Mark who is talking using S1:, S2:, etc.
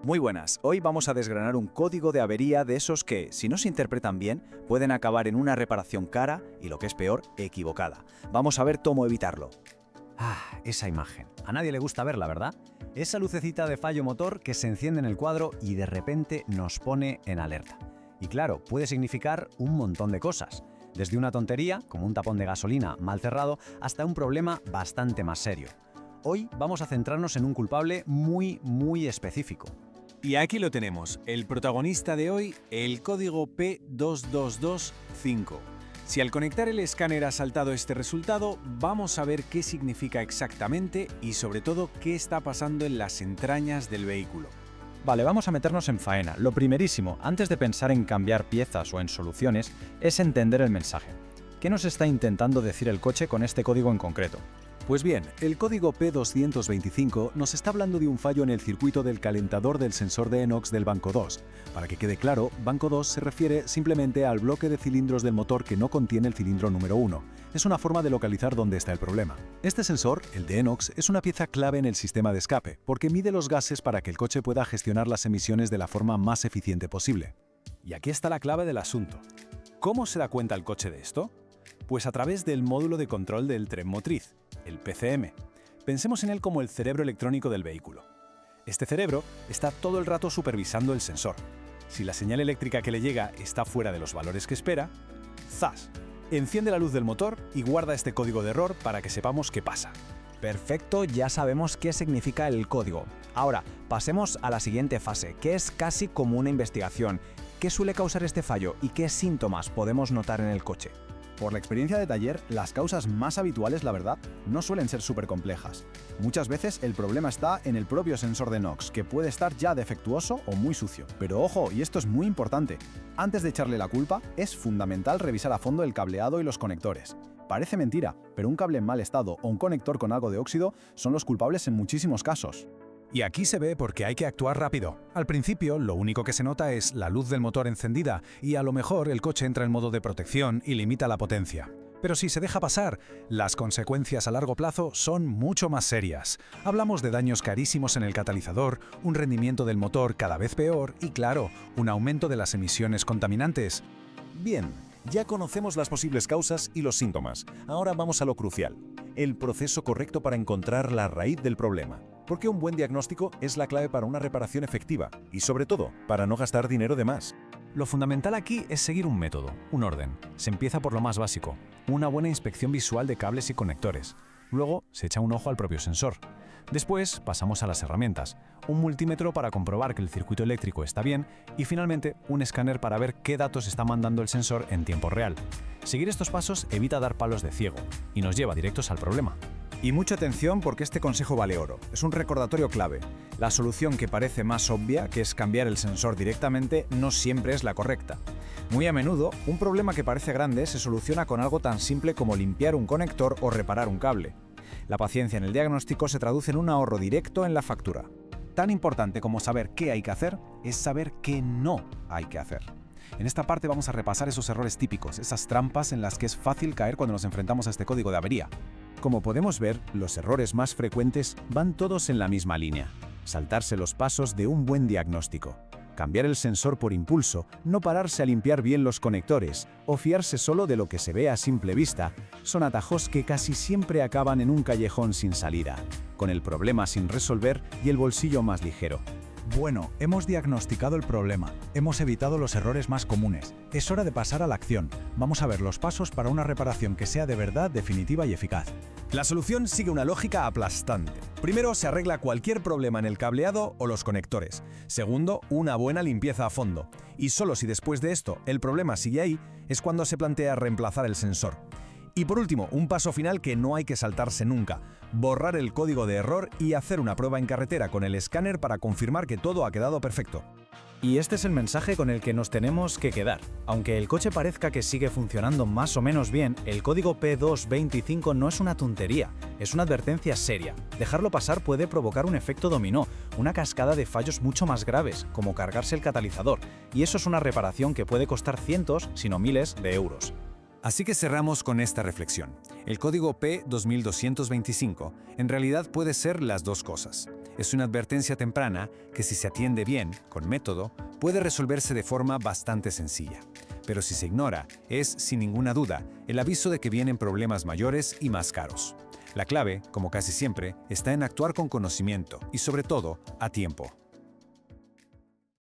S1: Muy buenas, hoy vamos a desgranar un código de avería de esos que, si no se interpretan bien, pueden acabar en una reparación cara y, lo que es peor, equivocada. Vamos a ver cómo evitarlo.
S2: Esa imagen. A nadie le gusta verla, ¿verdad? Esa lucecita de fallo motor que se enciende en el cuadro y de repente nos pone en alerta. Y claro, puede significar un montón de cosas. Desde una tontería, como un tapón de gasolina mal cerrado, hasta un problema bastante más serio. Hoy vamos a centrarnos en un culpable muy específico.
S3: Y aquí lo tenemos, el protagonista de hoy, el código P2225. Si al conectar el escáner ha saltado este resultado, vamos a ver qué significa exactamente y sobre todo qué está pasando en las entrañas del vehículo.
S1: Vale, vamos a meternos en faena. Lo primerísimo, antes de pensar en cambiar piezas o en soluciones, es entender el mensaje. ¿Qué nos está intentando decir el coche con este código en concreto?
S4: Pues bien, el código P225 nos está hablando de un fallo en el circuito del calentador del sensor de enox del banco 2. Para que quede claro, banco 2 se refiere simplemente al bloque de cilindros del motor que no contiene el cilindro número 1. Es una forma de localizar dónde está el problema. Este sensor, el de enox, es una pieza clave en el sistema de escape, porque mide los gases para que el coche pueda gestionar las emisiones de la forma más eficiente posible.
S3: Y aquí está la clave del asunto. ¿Cómo se da cuenta el coche de esto? Pues a través del módulo de control del tren motriz, el PCM. Pensemos en él como el cerebro electrónico del vehículo. Este cerebro está todo el rato supervisando el sensor. Si la señal eléctrica que le llega está fuera de los valores que espera, ¡zas! Enciende la luz del motor y guarda este código de error para que sepamos qué pasa.
S2: Perfecto, ya sabemos qué significa el código. Ahora, pasemos a la siguiente fase, que es casi como una investigación. ¿Qué suele causar este fallo y qué síntomas podemos notar en el coche?
S5: Por la experiencia de taller, las causas más habituales, la verdad, no suelen ser súper complejas. Muchas veces el problema está en el propio sensor de NOx, que puede estar ya defectuoso o muy sucio. Pero ojo, y esto es muy importante, antes de echarle la culpa, es fundamental revisar a fondo el cableado y los conectores. Parece mentira, pero un cable en mal estado o un conector con algo de óxido son los culpables en muchísimos casos.
S3: Y aquí se ve porque hay que actuar rápido. Al principio, lo único que se nota es la luz del motor encendida y a lo mejor el coche entra en modo de protección y limita la potencia. Pero si se deja pasar, las consecuencias a largo plazo son mucho más serias. Hablamos de daños carísimos en el catalizador, un rendimiento del motor cada vez peor y, claro, un aumento de las emisiones contaminantes.
S4: Bien, ya conocemos las posibles causas y los síntomas. Ahora vamos a lo crucial, el proceso correcto para encontrar la raíz del problema. Porque un buen diagnóstico es la clave para una reparación efectiva y, sobre todo, para no gastar dinero de más.
S2: Lo fundamental aquí es seguir un método, un orden. Se empieza por lo más básico, una buena inspección visual de cables y conectores. Luego se echa un ojo al propio sensor. Después pasamos a las herramientas, un multímetro para comprobar que el circuito eléctrico está bien y finalmente un escáner para ver qué datos está mandando el sensor en tiempo real. Seguir estos pasos evita dar palos de ciego y nos lleva directos al problema.
S1: Y mucha atención porque este consejo vale oro. Es un recordatorio clave. La solución que parece más obvia, que es cambiar el sensor directamente, no siempre es la correcta. Muy a menudo, un problema que parece grande se soluciona con algo tan simple como limpiar un conector o reparar un cable. La paciencia en el diagnóstico se traduce en un ahorro directo en la factura. Tan importante como saber qué hay que hacer, es saber qué no hay que hacer. En esta parte vamos a repasar esos errores típicos, esas trampas en las que es fácil caer cuando nos enfrentamos a este código de avería.
S4: Como podemos ver, los errores más frecuentes van todos en la misma línea. Saltarse los pasos de un buen diagnóstico. Cambiar el sensor por impulso, no pararse a limpiar bien los conectores o fiarse solo de lo que se ve a simple vista, son atajos que casi siempre acaban en un callejón sin salida, con el problema sin resolver y el bolsillo más ligero.
S6: Bueno, hemos diagnosticado el problema, hemos evitado los errores más comunes. Es hora de pasar a la acción. Vamos a ver los pasos para una reparación que sea de verdad definitiva y eficaz.
S3: La solución sigue una lógica aplastante. Primero, se arregla cualquier problema en el cableado o los conectores. Segundo, una buena limpieza a fondo. Y solo si después de esto el problema sigue ahí, es cuando se plantea reemplazar el sensor. Y por último, un paso final que no hay que saltarse nunca: borrar el código de error y hacer una prueba en carretera con el escáner para confirmar que todo ha quedado perfecto.
S1: Y este es el mensaje con el que nos tenemos que quedar. Aunque el coche parezca que sigue funcionando más o menos bien, el código P225 no es una tontería, es una advertencia seria. Dejarlo pasar puede provocar un efecto dominó, una cascada de fallos mucho más graves, como cargarse el catalizador, y eso es una reparación que puede costar cientos, si no miles, de euros.
S3: Así que cerramos con esta reflexión. El código P2225 en realidad puede ser las dos cosas. Es una advertencia temprana que, si se atiende bien, con método, puede resolverse de forma bastante sencilla. Pero si se ignora, es, sin ninguna duda, el aviso de que vienen problemas mayores y más caros. La clave, como casi siempre, está en actuar con conocimiento y, sobre todo, a tiempo.